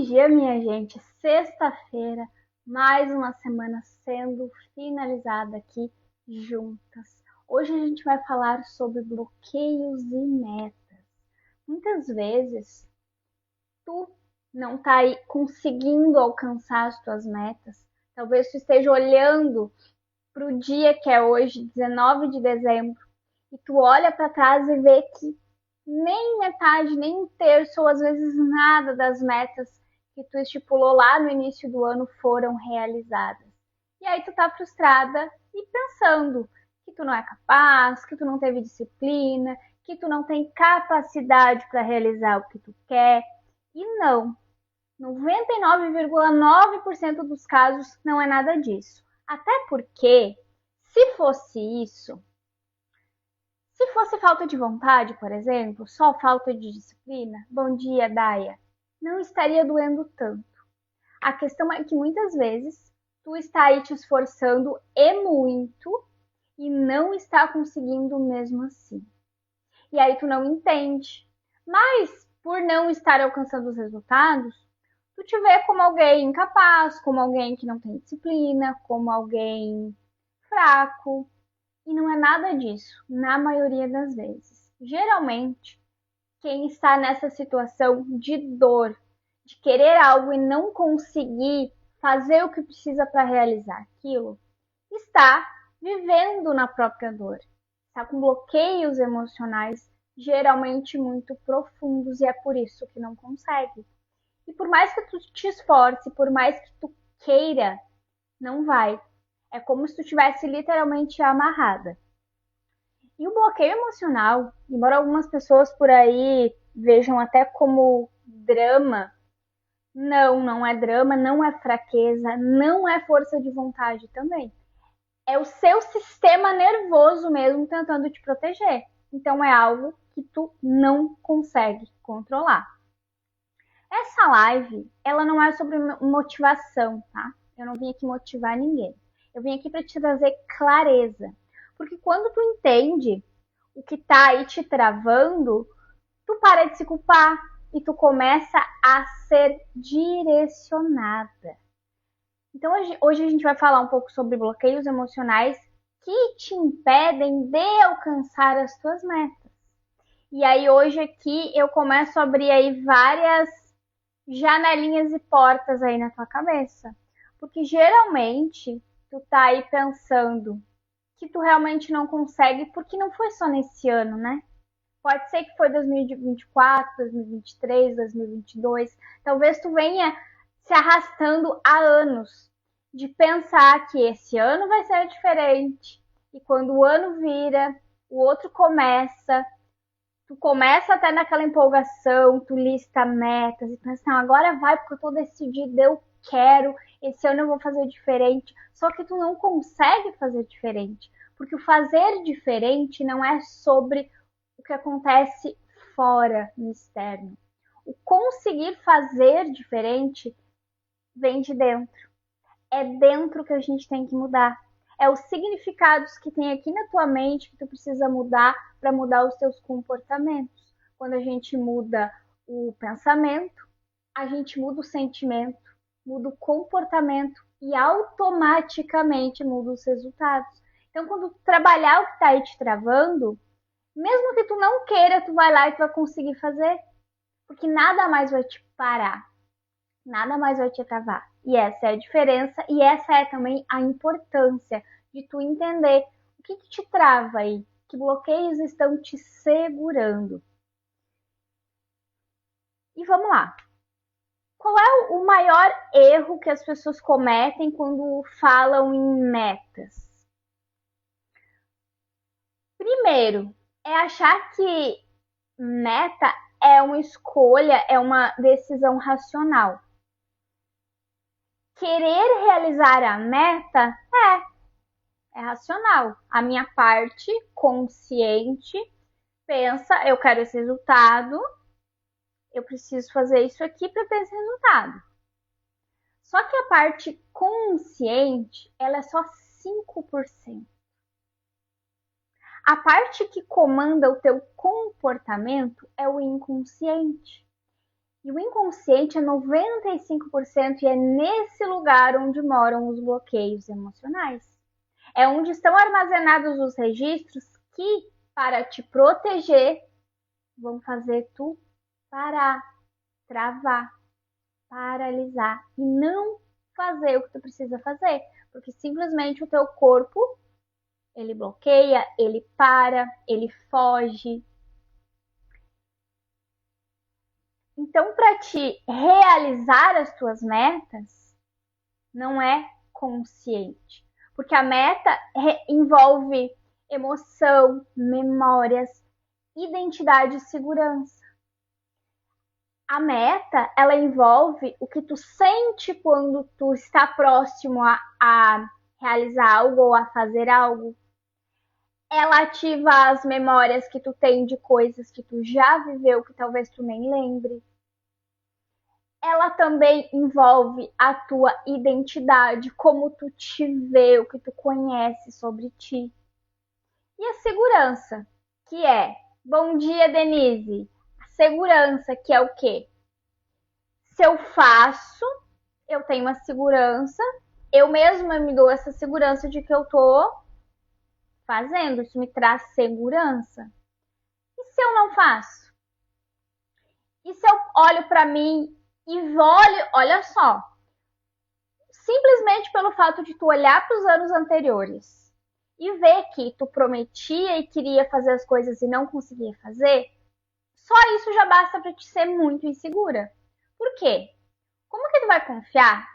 dia, minha gente. Sexta-feira, mais uma semana sendo finalizada aqui juntas. Hoje a gente vai falar sobre bloqueios e metas. Muitas vezes tu não tá aí conseguindo alcançar as tuas metas. Talvez tu esteja olhando para o dia que é hoje, 19 de dezembro, e tu olha para trás e vê que nem metade, nem um terço, ou às vezes nada das metas que tu estipulou lá no início do ano foram realizadas. E aí tu tá frustrada e pensando que tu não é capaz, que tu não teve disciplina, que tu não tem capacidade para realizar o que tu quer. E não, 99,9% dos casos não é nada disso. Até porque, se fosse isso, se fosse falta de vontade, por exemplo, só falta de disciplina, bom dia, Daia, não estaria doendo tanto. A questão é que muitas vezes tu está aí te esforçando e muito e não está conseguindo mesmo assim. E aí tu não entende. Mas por não estar alcançando os resultados, tu te vê como alguém incapaz, como alguém que não tem disciplina, como alguém fraco. E não é nada disso, na maioria das vezes. Geralmente, quem está nessa situação de dor, de querer algo e não conseguir fazer o que precisa para realizar aquilo, está vivendo na própria dor. Está com bloqueios emocionais geralmente muito profundos e é por isso que não consegue. E por mais que tu te esforce, por mais que tu queira, não vai. É como se tu estivesse literalmente amarrada. E o bloqueio emocional, embora algumas pessoas por aí vejam até como drama, não é drama, não é fraqueza, não é força de vontade também. É o seu sistema nervoso mesmo tentando te proteger. Então é algo que tu não consegue controlar. Essa live, ela não é sobre motivação, tá? Eu não vim aqui motivar ninguém. Eu vim aqui para te trazer clareza. Porque quando tu entende o que tá aí te travando, tu para de se culpar e tu começa a ser direcionada. Então hoje a gente vai falar um pouco sobre bloqueios emocionais que te impedem de alcançar as tuas metas. E aí hoje aqui eu começo a abrir aí várias janelinhas e portas aí na tua cabeça. Porque geralmente tu tá aí pensando que tu realmente não consegue, porque não foi só nesse ano, né? Pode ser que foi 2024, 2023, 2022. Talvez tu venha se arrastando há anos de pensar que esse ano vai ser diferente. E quando o ano vira, o outro começa, tu começa até naquela empolgação, tu lista metas e pensa, não, agora vai porque eu tô decidida, eu quero, esse ano eu vou fazer diferente. Só que tu não consegue fazer diferente, porque o fazer diferente não é sobre o que acontece fora, no externo. O conseguir fazer diferente vem de dentro. É dentro que a gente tem que mudar. É os significados que tem aqui na tua mente que tu precisa mudar para mudar os teus comportamentos. Quando a gente muda o pensamento, a gente muda o sentimento, muda o comportamento e automaticamente muda os resultados. Então, quando tu trabalhar o que está aí te travando, mesmo que tu não queira, tu vai lá e tu vai conseguir fazer. Porque nada mais vai te parar. Nada mais vai te travar. E essa é a diferença e essa é também a importância de tu entender o que te trava aí, que bloqueios estão te segurando. E vamos lá. Qual é o maior erro que as pessoas cometem quando falam em metas? Primeiro, é achar que meta é uma escolha, é uma decisão racional. Querer realizar a meta é racional. A minha parte consciente pensa, eu quero esse resultado, eu preciso fazer isso aqui para ter esse resultado. Só que a parte consciente, ela é só 5%. A parte que comanda o teu comportamento é o inconsciente. E o inconsciente é 95% e é nesse lugar onde moram os bloqueios emocionais. É onde estão armazenados os registros que, para te proteger, vão fazer tu parar, travar, paralisar e não fazer o que tu precisa fazer, porque simplesmente o teu corpo, ele bloqueia, ele para, ele foge. Então, para te realizar as tuas metas, não é consciente, porque a meta envolve emoção, memórias, identidade e segurança. A meta, ela envolve o que tu sente quando tu está próximo a realizar algo ou a fazer algo. Ela ativa as memórias que tu tem de coisas que tu já viveu, que talvez tu nem lembre. Ela também envolve a tua identidade, como tu te vê, o que tu conhece sobre ti. E a segurança, que é, bom dia, Denise. A segurança, que é o quê? Se eu faço, eu tenho uma segurança, eu mesma me dou essa segurança de que eu tô fazendo, isso me traz segurança. E se eu não faço? E se eu olho para mim e olha só, simplesmente pelo fato de tu olhar para os anos anteriores e ver que tu prometia e queria fazer as coisas e não conseguia fazer, só isso já basta para te ser muito insegura. Por quê? Como que tu vai confiar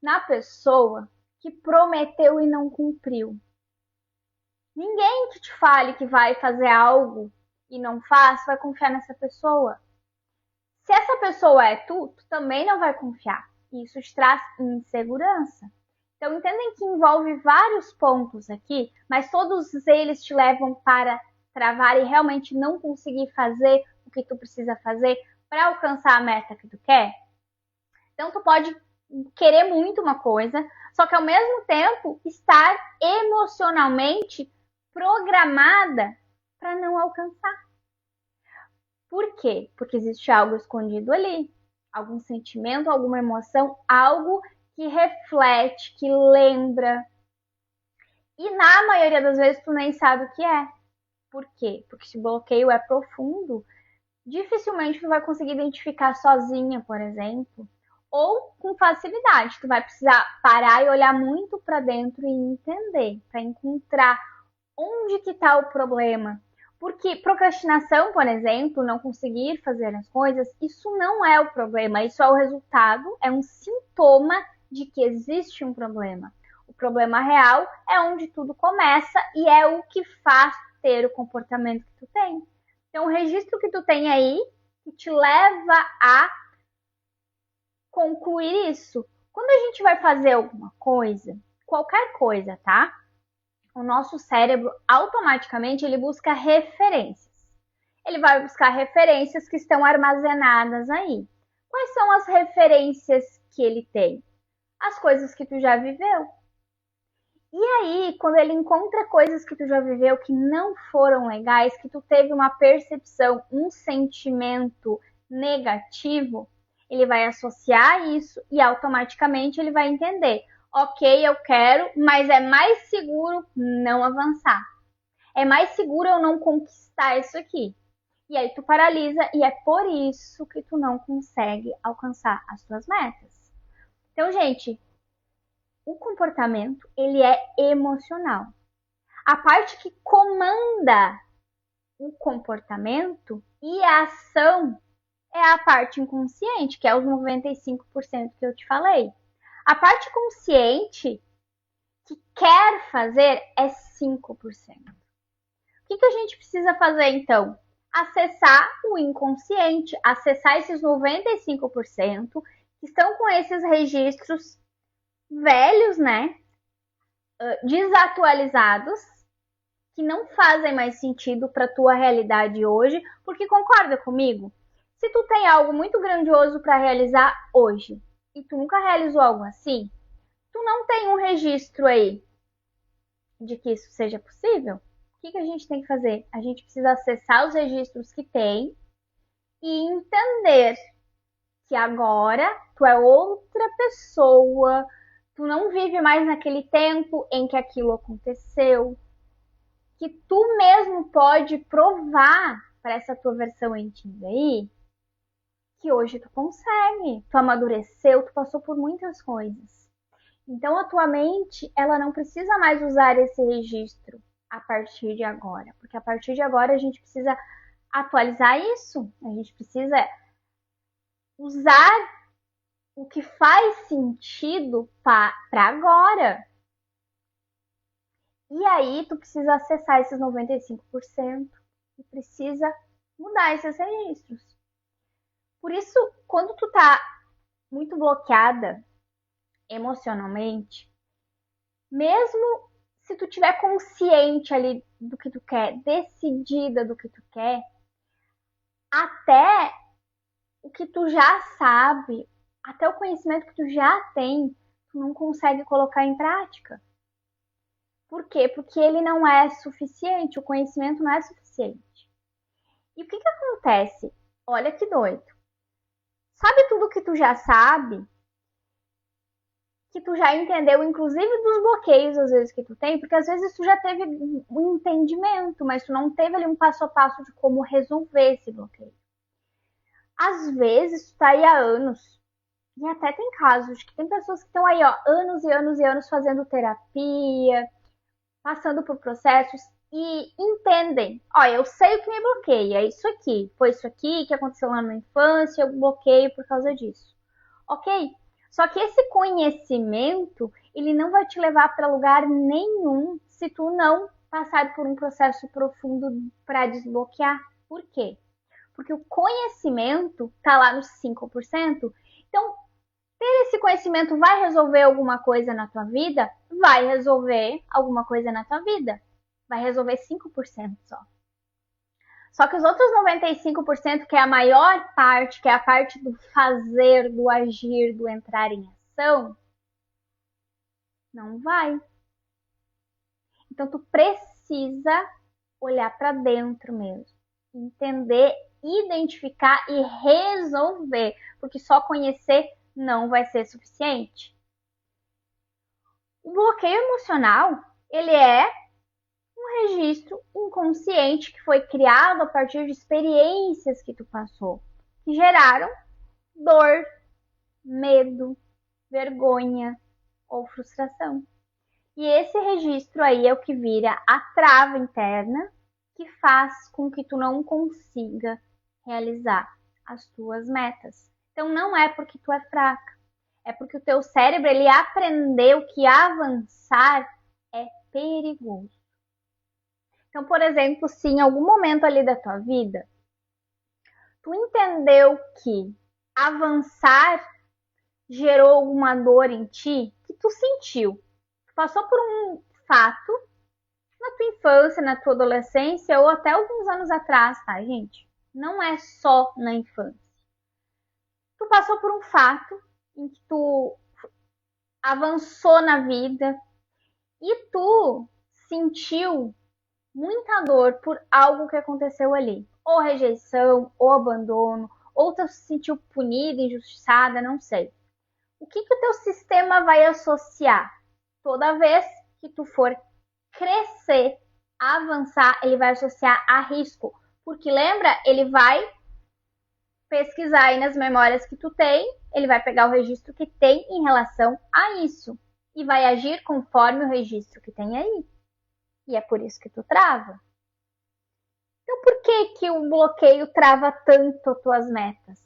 na pessoa que prometeu e não cumpriu? Ninguém que te fale que vai fazer algo e não faz vai confiar nessa pessoa. Se essa pessoa é tu também não vai confiar. E isso te traz insegurança. Então, entendem que envolve vários pontos aqui, mas todos eles te levam para travar e realmente não conseguir fazer o que tu precisa fazer para alcançar a meta que tu quer. Então, tu pode querer muito uma coisa, só que ao mesmo tempo estar emocionalmente programada para não alcançar. Por quê? Porque existe algo escondido ali, algum sentimento, alguma emoção, algo que reflete, que lembra. E na maioria das vezes tu nem sabe o que é. Por quê? Porque se o bloqueio é profundo, dificilmente tu vai conseguir identificar sozinha, por exemplo, ou com facilidade. Tu vai precisar parar e olhar muito para dentro e entender, para encontrar onde que está o problema. Porque procrastinação, por exemplo, não conseguir fazer as coisas, isso não é o problema, isso é o resultado, é um sintoma de que existe um problema. O problema real é onde tudo começa e é o que faz ter o comportamento que tu tem. Então, o registro que tu tem aí, que te leva a concluir isso. Quando a gente vai fazer alguma coisa, qualquer coisa, tá? O nosso cérebro automaticamente ele busca referências. Ele vai buscar referências que estão armazenadas aí. Quais são as referências que ele tem? As coisas que tu já viveu. E aí, quando ele encontra coisas que tu já viveu que não foram legais, que tu teve uma percepção, um sentimento negativo, ele vai associar isso e automaticamente ele vai entender: ok, eu quero, mas é mais seguro não avançar. É mais seguro eu não conquistar isso aqui. E aí tu paralisa e é por isso que tu não consegue alcançar as tuas metas. Então, gente, o comportamento, ele é emocional. A parte que comanda o comportamento e a ação é a parte inconsciente, que é os 95% que eu te falei. A parte consciente que quer fazer é 5%. O que a gente precisa fazer então? Acessar o inconsciente, acessar esses 95% que estão com esses registros velhos, né? Desatualizados, que não fazem mais sentido para tua realidade hoje, porque concorda comigo? Se tu tem algo muito grandioso para realizar hoje e tu nunca realizou algo assim, tu não tem um registro aí de que isso seja possível. O que a gente tem que fazer? A gente precisa acessar os registros que tem e entender que agora tu é outra pessoa, tu não vive mais naquele tempo em que aquilo aconteceu, que tu mesmo pode provar para essa tua versão antiga aí que hoje tu consegue, tu amadureceu, tu passou por muitas coisas. Então a tua mente, ela não precisa mais usar esse registro a partir de agora, porque a partir de agora a gente precisa atualizar isso, a gente precisa usar o que faz sentido para agora. E aí tu precisa acessar esses 95% e precisa mudar esses registros. Por isso, quando tu tá muito bloqueada emocionalmente, mesmo se tu tiver consciente ali do que tu quer, decidida do que tu quer, até o que tu já sabe, até o conhecimento que tu já tem, tu não consegue colocar em prática. Por quê? Porque ele não é suficiente, o conhecimento não é suficiente. E o que acontece? Olha que doido. Sabe tudo que tu já sabe? Que tu já entendeu, inclusive dos bloqueios às vezes que tu tem, porque às vezes tu já teve um entendimento, mas tu não teve ali um passo a passo de como resolver esse bloqueio. Às vezes tu tá aí há anos, e até tem casos que tem pessoas que estão aí, ó, anos e anos e anos fazendo terapia, passando por processos e entendem, ó, eu sei o que me bloqueia, é isso aqui, foi isso aqui que aconteceu lá na infância, eu bloqueio por causa disso. Ok? Só que esse conhecimento, ele não vai te levar para lugar nenhum se tu não passar por um processo profundo para desbloquear. Por quê? Porque o conhecimento está lá nos 5%. Então, ter esse conhecimento vai resolver alguma coisa na tua vida? Vai resolver alguma coisa na tua vida. Vai resolver 5% só. Só que os outros 95%, que é a maior parte, que é a parte do fazer, do agir, do entrar em ação, não vai. Então tu precisa olhar para dentro mesmo, entender, identificar e resolver, porque só conhecer não vai ser suficiente. O bloqueio emocional, ele é um registro inconsciente que foi criado a partir de experiências que tu passou, que geraram dor, medo, vergonha ou frustração. E esse registro aí é o que vira a trava interna que faz com que tu não consiga realizar as tuas metas. Então não é porque tu é fraca, é porque o teu cérebro ele aprendeu que avançar é perigoso. Então, por exemplo, se em algum momento ali da tua vida tu entendeu que avançar gerou alguma dor em ti, que tu sentiu, tu passou por um fato na tua infância, na tua adolescência ou até alguns anos atrás, tá, gente? Não é só na infância. Tu passou por um fato em que tu avançou na vida e tu sentiu muita dor por algo que aconteceu ali. Ou rejeição, ou abandono, ou tu se sentiu punida, injustiçada, não sei. O que o teu sistema vai associar? Toda vez que tu for crescer, avançar, ele vai associar a risco. Porque lembra, ele vai pesquisar aí nas memórias que tu tem, ele vai pegar o registro que tem em relação a isso. E vai agir conforme o registro que tem aí. E é por isso que tu trava. Então por que o bloqueio trava tanto as tuas metas?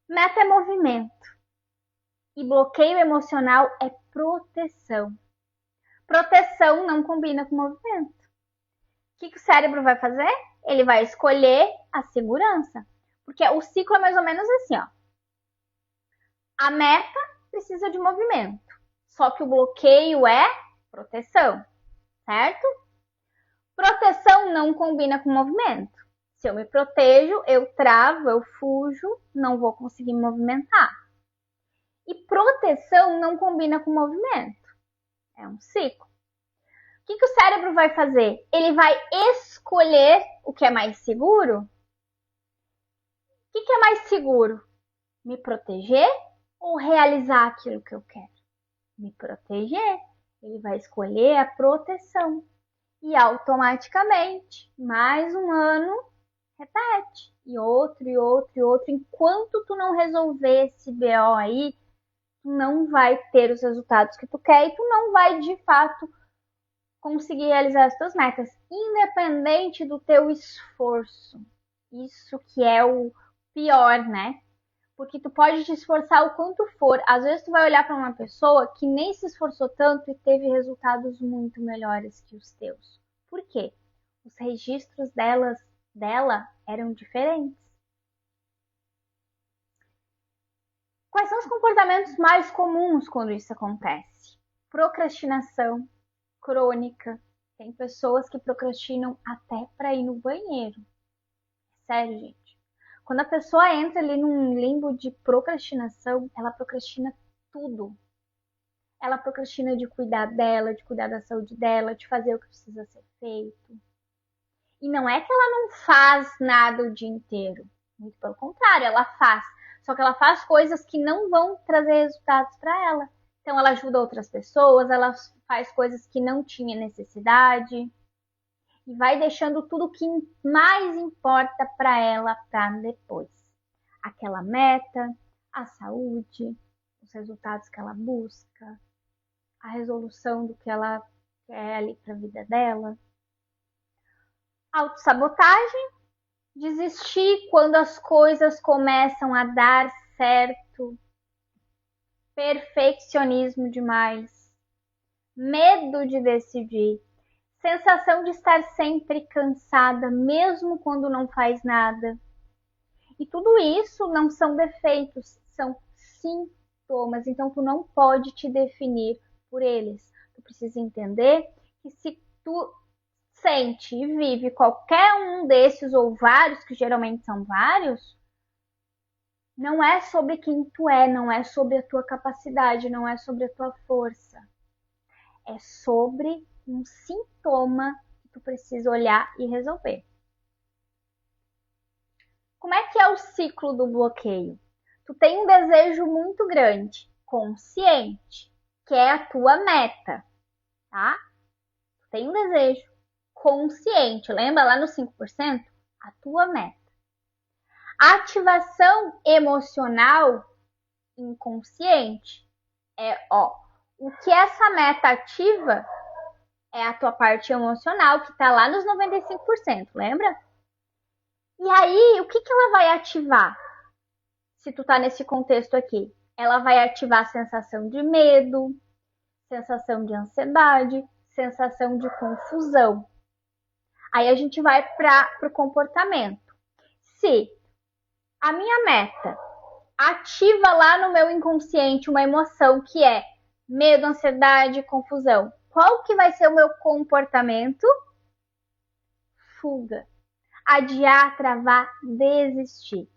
Meta é movimento. E bloqueio emocional é proteção. Proteção não combina com movimento. O que o cérebro vai fazer? Ele vai escolher a segurança. Porque o ciclo é mais ou menos assim, ó. A meta precisa de movimento. Só que o bloqueio é proteção, certo? Proteção não combina com movimento. Se eu me protejo, eu travo, eu fujo, não vou conseguir me movimentar. E proteção não combina com movimento. É um ciclo. O que o cérebro vai fazer? Ele vai escolher o que é mais seguro? O que é mais seguro? Me proteger ou realizar aquilo que eu quero? Me proteger. Ele vai escolher a proteção. E automaticamente, mais um ano, repete. E outro, e outro, e outro. Enquanto tu não resolver esse BO aí, tu não vai ter os resultados que tu quer e tu não vai, de fato, conseguir realizar as tuas metas, independente do teu esforço. Isso que é o pior, né? Porque tu pode te esforçar o quanto for. Às vezes tu vai olhar para uma pessoa que nem se esforçou tanto e teve resultados muito melhores que os teus. Por quê? Os registros dela eram diferentes. Quais são os comportamentos mais comuns quando isso acontece? Procrastinação crônica. Tem pessoas que procrastinam até para ir no banheiro. Sério, gente. Quando a pessoa entra ali num limbo de procrastinação, ela procrastina tudo. Ela procrastina de cuidar dela, de cuidar da saúde dela, de fazer o que precisa ser feito. E não é que ela não faz nada o dia inteiro. Muito pelo contrário, ela faz. Só que ela faz coisas que não vão trazer resultados para ela. Então ela ajuda outras pessoas, ela faz coisas que não tinha necessidade. E vai deixando tudo que mais importa para ela para depois. Aquela meta, a saúde, os resultados que ela busca, a resolução do que ela quer ali para a vida dela. Autossabotagem, desistir quando as coisas começam a dar certo. Perfeccionismo demais. Medo de decidir. Sensação de estar sempre cansada, mesmo quando não faz nada. E tudo isso não são defeitos, são sintomas. Então, tu não pode te definir por eles. Tu precisa entender que se tu sente e vive qualquer um desses ou vários, que geralmente são vários, não é sobre quem tu é, não é sobre a tua capacidade, não é sobre a tua força. É sobre um sintoma que tu precisa olhar e resolver. Como é que é o ciclo do bloqueio? Tu tem um desejo muito grande, consciente, que é a tua meta, tá? Tu tem um desejo consciente, lembra lá no 5%? A tua meta. Ativação emocional inconsciente é, o que essa meta ativa é a tua parte emocional, que tá lá nos 95%, lembra? E aí, o que ela vai ativar? Se tu tá nesse contexto aqui, ela vai ativar a sensação de medo, sensação de ansiedade, sensação de confusão. Aí a gente vai para o comportamento. Se a minha meta ativa lá no meu inconsciente uma emoção que é medo, ansiedade, confusão, qual que vai ser o meu comportamento? Fuga. Adiar, travar, desistir.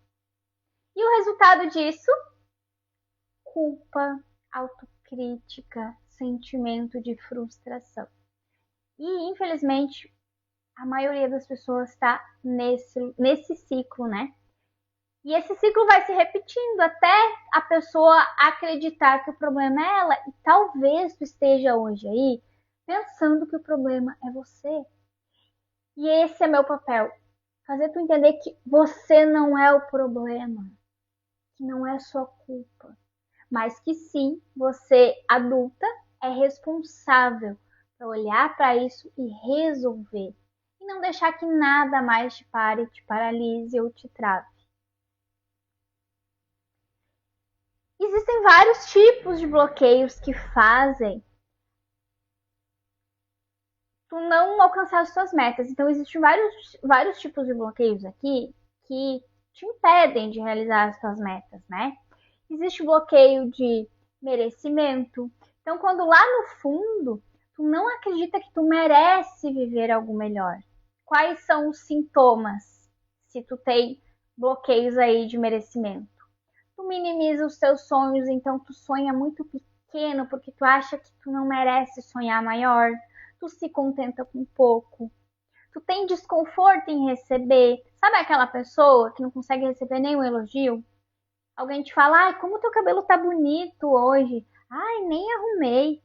E o resultado disso? Culpa, autocrítica, sentimento de frustração. E, infelizmente, a maioria das pessoas está nesse ciclo, né? E esse ciclo vai se repetindo até a pessoa acreditar que o problema é ela. E talvez tu esteja hoje aí pensando que o problema é você. E esse é meu papel. Fazer tu entender que você não é o problema. Que não é sua culpa. Mas que sim, você, adulta, é responsável para olhar para isso e resolver. E não deixar que nada mais te pare, te paralise ou te trave. Existem vários tipos de bloqueios que fazem tu não alcançar as suas metas. Então, existem vários tipos de bloqueios aqui que te impedem de realizar as suas metas, né? Existe o bloqueio de merecimento. Então, quando lá no fundo, tu não acredita que tu merece viver algo melhor. Quais são os sintomas se tu tem bloqueios aí de merecimento? Tu minimiza os teus sonhos, então tu sonha muito pequeno porque tu acha que tu não merece sonhar maior. Tu se contenta com pouco. Tu tem desconforto em receber. Sabe aquela pessoa que não consegue receber nenhum elogio? Alguém te fala, ai, como teu cabelo tá bonito hoje. Ai, nem arrumei.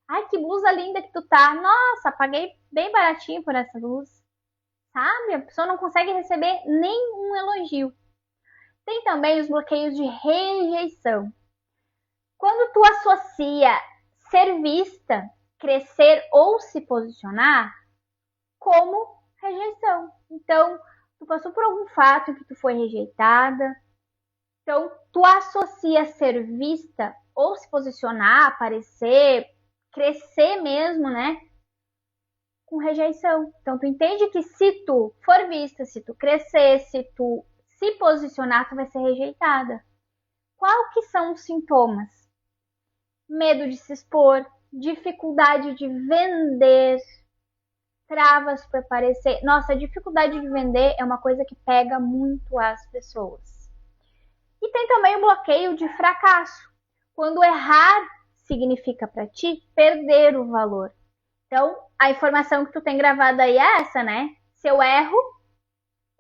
Ai, que blusa linda que tu tá. Nossa, paguei bem baratinho por essa blusa. Sabe? A pessoa não consegue receber nenhum elogio. Tem também os bloqueios de rejeição. Quando tu associa ser vista, crescer ou se posicionar como rejeição. Então, tu passou por algum fato em que tu foi rejeitada. Então, tu associa ser vista ou se posicionar, aparecer, crescer mesmo, né? Com rejeição. Então, tu entende que se tu for vista, se tu crescer, se tu se posicionar, tu vai ser rejeitada. Qual que são os sintomas? Medo de se expor, dificuldade de vender, travas para aparecer. Nossa, a dificuldade de vender é uma coisa que pega muito as pessoas. E tem também o bloqueio de fracasso. Quando errar significa para ti perder o valor. Então, a informação que tu tem gravada aí é essa, né? Se eu erro,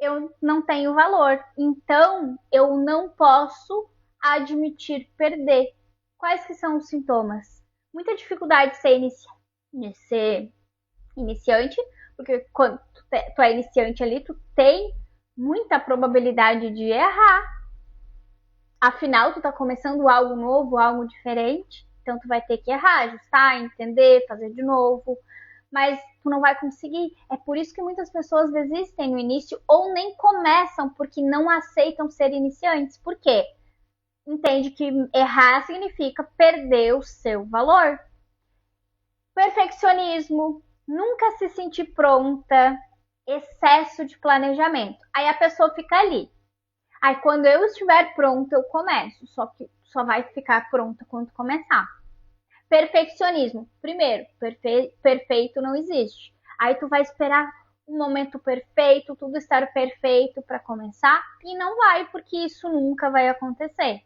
eu não tenho valor. Então, eu não posso admitir perder. Quais que são os sintomas? Muita dificuldade de ser iniciante, porque quando tu é iniciante ali, tu tem muita probabilidade de errar. Afinal, tu tá começando algo novo, algo diferente, então tu vai ter que errar, ajustar, entender, fazer de novo, mas tu não vai conseguir. É por isso que muitas pessoas desistem no início ou nem começam, porque não aceitam ser iniciantes. Por quê? Entende que errar significa perder o seu valor. Perfeccionismo, nunca se sentir pronta, excesso de planejamento. Aí a pessoa fica ali. Aí quando eu estiver pronta, eu começo. Só que só vai ficar pronta quando começar. Perfeccionismo. Primeiro, perfeito não existe. Aí tu vai esperar um momento perfeito, tudo estar perfeito para começar e não vai, porque isso nunca vai acontecer.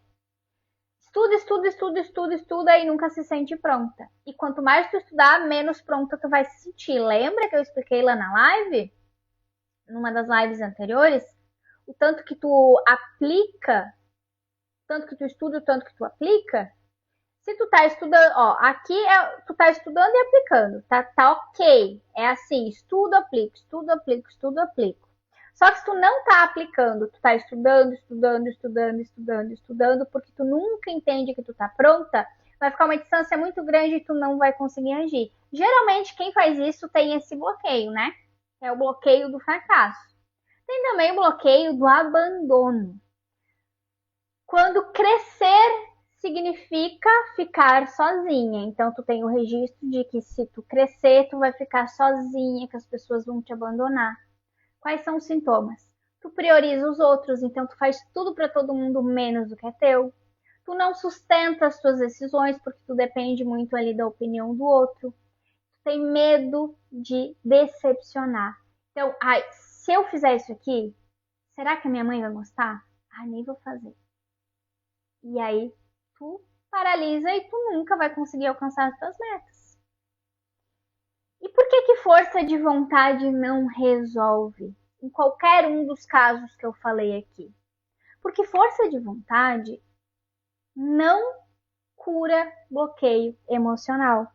Estuda e nunca se sente pronta. E quanto mais tu estudar, menos pronta tu vai se sentir. Lembra que eu expliquei lá na live? Numa das lives anteriores? O tanto que tu aplica, o tanto que tu estuda, o tanto que tu aplica. Se tu tá estudando, ó, aqui tu tá estudando e aplicando, tá ok. É assim, estudo, aplico, estudo, aplico, estudo, aplico. Só que se tu não tá aplicando, tu tá estudando, porque tu nunca entende que tu tá pronta, vai ficar uma distância muito grande e tu não vai conseguir agir. Geralmente quem faz isso tem esse bloqueio, né? É o bloqueio do fracasso. Tem também o bloqueio do abandono. Quando crescer significa ficar sozinha. Então, tu tem o registro de que se tu crescer, tu vai ficar sozinha, que as pessoas vão te abandonar. Quais são os sintomas? Tu prioriza os outros, então tu faz tudo para todo mundo menos do que é teu. Tu não sustenta as tuas decisões, porque tu depende muito ali da opinião do outro. Tu tem medo de decepcionar. Então, se eu fizer isso aqui, será que a minha mãe vai gostar? Nem vou fazer. E aí, tu paralisa e tu nunca vai conseguir alcançar as tuas metas. E por que força de vontade não resolve? Em qualquer um dos casos que eu falei aqui. Porque força de vontade não cura bloqueio emocional.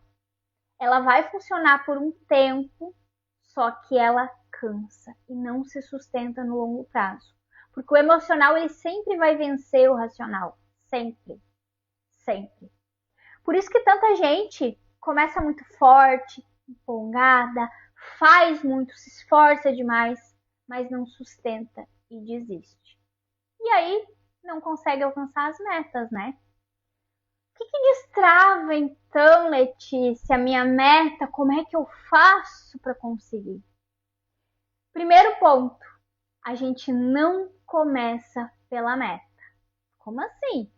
Ela vai funcionar por um tempo, só que ela cansa e não se sustenta no longo prazo. Porque o emocional ele sempre vai vencer o racional. Sempre. Sempre. Por isso que tanta gente começa muito forte, empolgada, faz muito, se esforça demais, mas não sustenta e desiste. E aí não consegue alcançar as metas, né? O que destrava então, Letícia, a minha meta? Como é que eu faço para conseguir? Primeiro ponto, a gente não começa pela meta. Como assim?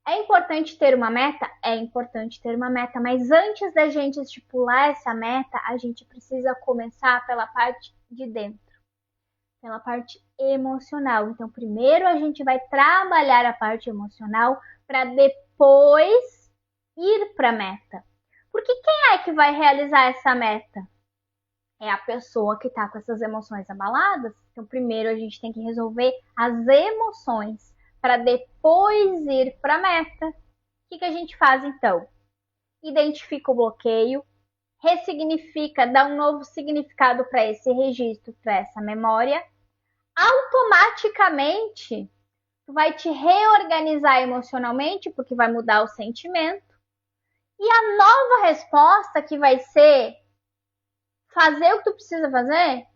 É importante ter uma meta? É importante ter uma meta, mas antes da gente estipular essa meta, a gente precisa começar pela parte de dentro, pela parte emocional. Então, primeiro a gente vai trabalhar a parte emocional para depois ir para a meta. Porque quem é que vai realizar essa meta? É a pessoa que está com essas emoções abaladas. Então, primeiro a gente tem que resolver as emoções para depois ir para a meta. O que a gente faz então? Identifica o bloqueio, ressignifica, dá um novo significado para esse registro, para essa memória. Automaticamente, tu vai te reorganizar emocionalmente, porque vai mudar o sentimento. E a nova resposta, que vai ser fazer o que tu precisa fazer,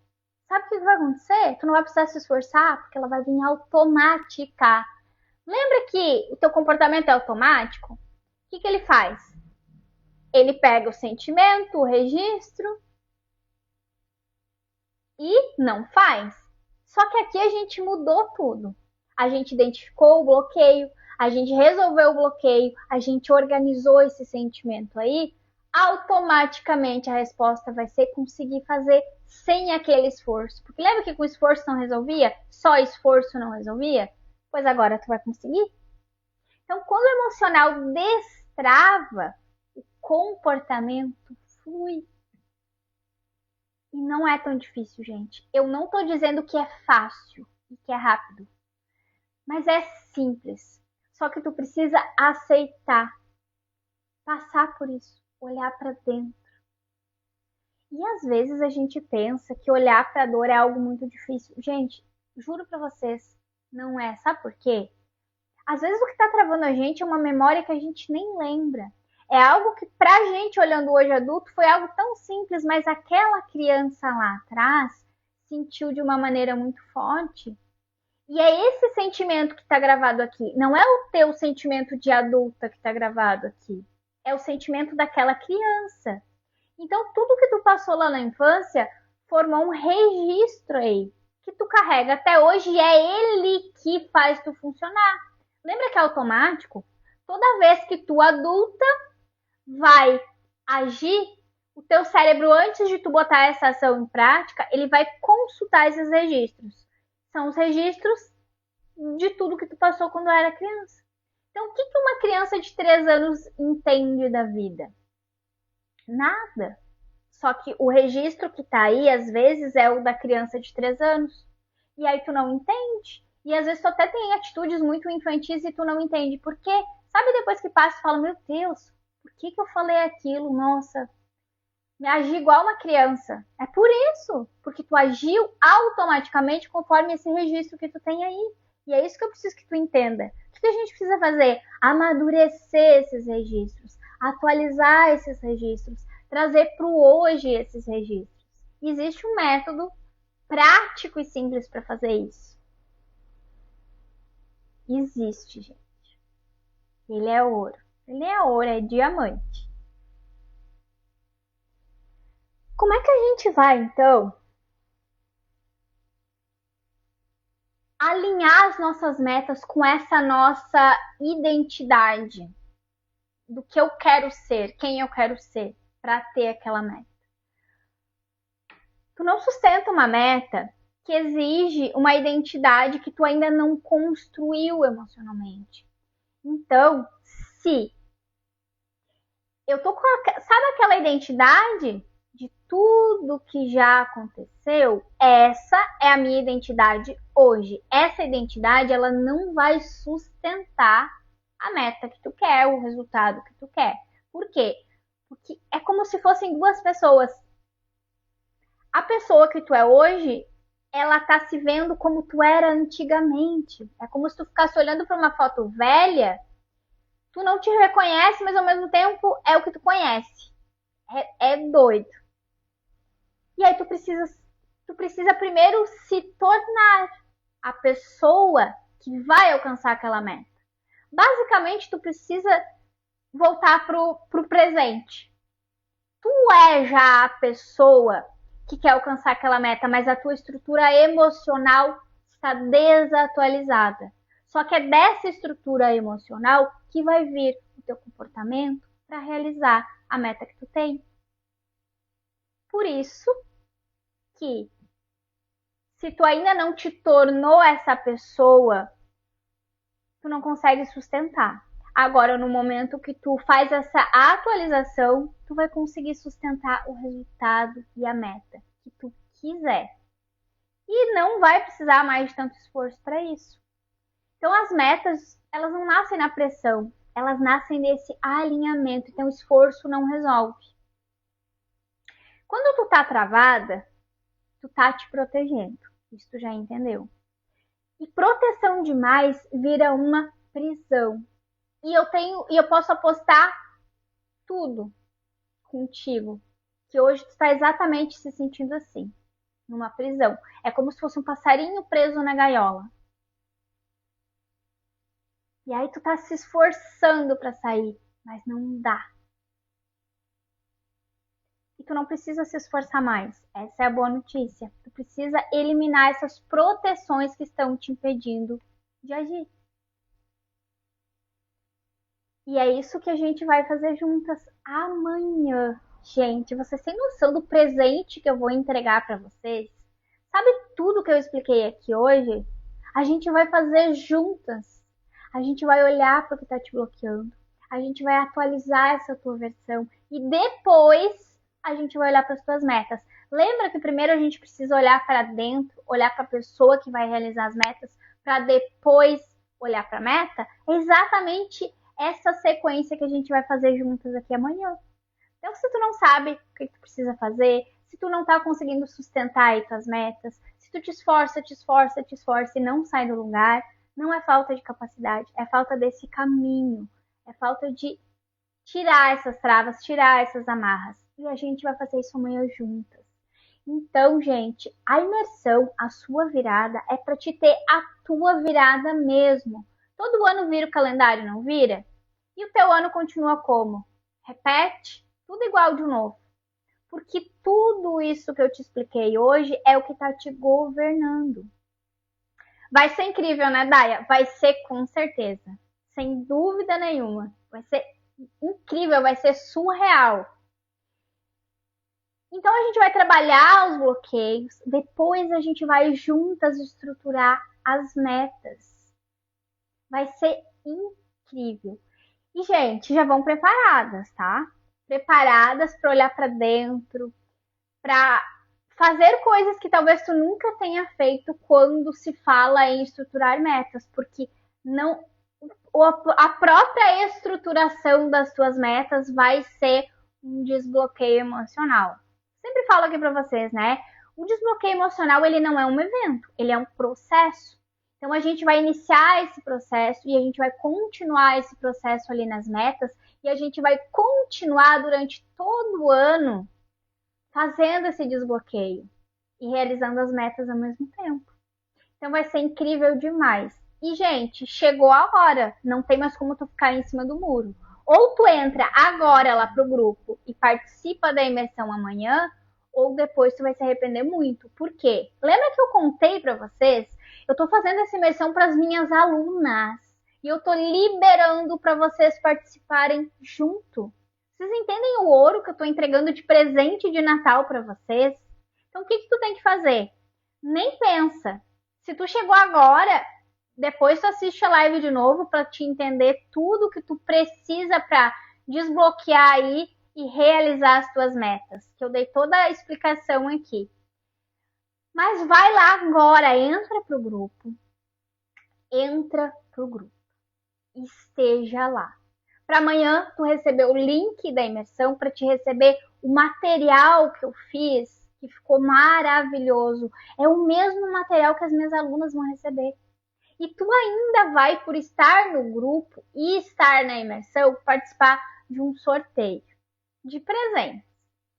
sabe o que vai acontecer? Tu não vai precisar se esforçar, porque ela vai vir automática. Lembra que o teu comportamento é automático? O que ele faz? Ele pega o sentimento, o registro e não faz. Só que aqui a gente mudou tudo. A gente identificou o bloqueio, a gente resolveu o bloqueio, a gente organizou esse sentimento aí. Automaticamente a resposta vai ser conseguir fazer sem aquele esforço. Porque lembra que com esforço não resolvia? Só esforço não resolvia? Pois agora tu vai conseguir. Então, quando o emocional destrava, o comportamento flui. E não é tão difícil, gente. Eu não tô dizendo que é fácil e que é rápido. Mas é simples. Só que tu precisa aceitar. Passar por isso. Olhar para dentro. E às vezes a gente pensa que olhar para a dor é algo muito difícil. Gente, juro para vocês, não é. Sabe por quê? Às vezes o que está travando a gente é uma memória que a gente nem lembra. É algo que pra gente, olhando hoje adulto, foi algo tão simples, mas aquela criança lá atrás sentiu de uma maneira muito forte. E é esse sentimento que está gravado aqui. Não é o teu sentimento de adulta que está gravado aqui. É o sentimento daquela criança. Então, tudo que tu passou lá na infância formou um registro aí, que tu carrega até hoje e é ele que faz tu funcionar. Lembra que é automático? Toda vez que tu adulta vai agir, o teu cérebro, antes de tu botar essa ação em prática, ele vai consultar esses registros. São os registros de tudo que tu passou quando era criança. Então, o que uma criança de 3 anos entende da vida? Nada. Só que o registro que tá aí, às vezes, é o da criança de 3 anos. E aí tu não entende. E às vezes tu até tem atitudes muito infantis e tu não entende. Por quê? Sabe, depois que passa, tu fala, meu Deus, por que eu falei aquilo? Nossa, me agi igual uma criança. É por isso. Porque tu agiu automaticamente conforme esse registro que tu tem aí. E é isso que eu preciso que tu entenda. O que a gente precisa fazer? Amadurecer esses registros. Atualizar esses registros. Trazer para o hoje esses registros. Existe um método prático e simples para fazer isso. Existe, gente. Ele é ouro. Ele é ouro, é diamante. Como é que a gente vai, então, alinhar as nossas metas com essa nossa identidade do que eu quero ser, quem eu quero ser, para ter aquela meta? Tu não sustenta uma meta que exige uma identidade que tu ainda não construiu emocionalmente. Então, se eu tô com sabe aquela identidade de tudo que já aconteceu? Essa é a minha identidade hoje. Essa identidade, ela não vai sustentar a meta que tu quer, o resultado que tu quer. Por quê? Porque é como se fossem duas pessoas. A pessoa que tu é hoje, ela tá se vendo como tu era antigamente. É como se tu ficasse olhando para uma foto velha, tu não te reconhece, mas ao mesmo tempo é o que tu conhece. É doido. E aí tu precisa primeiro se tornar a pessoa que vai alcançar aquela meta. Basicamente, tu precisa voltar pro presente. Tu é já a pessoa que quer alcançar aquela meta, mas a tua estrutura emocional está desatualizada. Só que é dessa estrutura emocional que vai vir o teu comportamento para realizar a meta que tu tem. Por isso que, se tu ainda não te tornou essa pessoa, tu não consegue sustentar. Agora, no momento que tu faz essa atualização, tu vai conseguir sustentar o resultado e a meta que tu quiser. E não vai precisar mais de tanto esforço para isso. Então as metas, elas não nascem na pressão, elas nascem nesse alinhamento. Então o esforço não resolve. Quando tu tá travada, tu tá te protegendo. Isso tu já entendeu. E proteção demais vira uma prisão. E eu posso apostar tudo contigo, que hoje tu está exatamente se sentindo assim, numa prisão. É como se fosse um passarinho preso na gaiola. E aí tu tá se esforçando para sair, mas não dá. E tu não precisa se esforçar mais. Essa é a boa notícia. Tu precisa eliminar essas proteções que estão te impedindo de agir. E é isso que a gente vai fazer juntas amanhã. Gente, vocês têm noção do presente que eu vou entregar para vocês? Sabe tudo que eu expliquei aqui hoje? A gente vai fazer juntas. A gente vai olhar para o que está te bloqueando. A gente vai atualizar essa tua versão. E depois a gente vai olhar para as tuas metas. Lembra que primeiro a gente precisa olhar para dentro, olhar para a pessoa que vai realizar as metas, para depois olhar para a meta? É exatamente essa sequência que a gente vai fazer juntas aqui amanhã. Então, se tu não sabe o que tu precisa fazer, se tu não tá conseguindo sustentar aí tuas metas, se tu te esforça e não sai do lugar, não é falta de capacidade, é falta desse caminho, é falta de tirar essas travas, tirar essas amarras. E a gente vai fazer isso amanhã juntas. Então, gente, a imersão, a sua virada, é para te ter a tua virada mesmo. Todo ano vira o calendário, não vira? E o teu ano continua como? Repete, tudo igual de novo. Porque tudo isso que eu te expliquei hoje é o que está te governando. Vai ser incrível, né, Daia? Vai ser com certeza. Sem dúvida nenhuma. Vai ser incrível, vai ser surreal. Então a gente vai trabalhar os bloqueios, depois a gente vai juntas estruturar as metas. Vai ser incrível. E, gente, já vão preparadas, tá? Preparadas para olhar para dentro, para fazer coisas que talvez tu nunca tenha feito quando se fala em estruturar metas, porque não a própria estruturação das tuas metas vai ser um desbloqueio emocional. Sempre falo aqui para vocês, né? O desbloqueio emocional, ele não é um evento, ele é um processo. Então a gente vai iniciar esse processo e a gente vai continuar esse processo ali nas metas e a gente vai continuar durante todo o ano fazendo esse desbloqueio e realizando as metas ao mesmo tempo. Então vai ser incrível demais. E, gente, chegou a hora. Não tem mais como tu ficar em cima do muro. Ou tu entra agora lá pro grupo e participa da imersão amanhã, ou depois tu vai se arrepender muito. Por quê? Lembra que eu contei para vocês? Eu tô fazendo essa imersão para as minhas alunas. E eu tô liberando para vocês participarem junto. Vocês entendem o ouro que eu tô entregando de presente de Natal para vocês? Então o que tu tem que fazer? Nem pensa. Se tu chegou agora, depois tu assiste a live de novo para te entender tudo que tu precisa para desbloquear aí e realizar as tuas metas. Que eu dei toda a explicação aqui. Mas vai lá agora, entra pro grupo. Entra pro grupo. Esteja lá. Para amanhã tu receber o link da imersão, para te receber o material que eu fiz, que ficou maravilhoso. É o mesmo material que as minhas alunas vão receber. E tu ainda vai, por estar no grupo e estar na imersão, participar de um sorteio de presentes.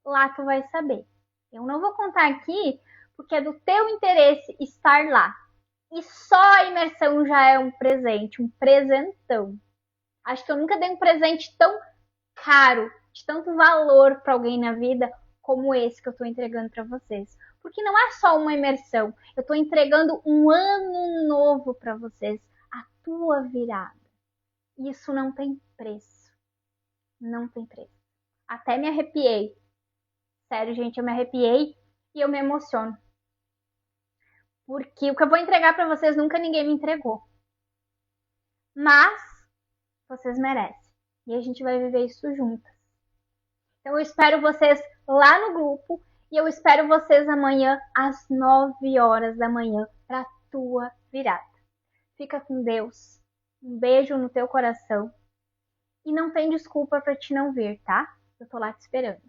Lá tu vai saber. Eu não vou contar aqui, porque é do teu interesse estar lá. E só a imersão já é um presente, um presentão. Acho que eu nunca dei um presente tão caro, de tanto valor para alguém na vida, como esse que eu estou entregando para vocês. Porque não é só uma imersão, eu estou entregando um ano novo para vocês, a tua virada. Isso não tem preço. Não tem preço. Até me arrepiei. Sério, gente, eu me arrepiei e eu me emociono. Porque o que eu vou entregar para vocês nunca ninguém me entregou. Mas vocês merecem. E a gente vai viver isso juntas. Então eu espero vocês lá no grupo e eu espero vocês amanhã às 9 horas da manhã para a tua virada. Fica com Deus. Um beijo no teu coração. E não tem desculpa pra te não vir, tá? Eu tô lá te esperando.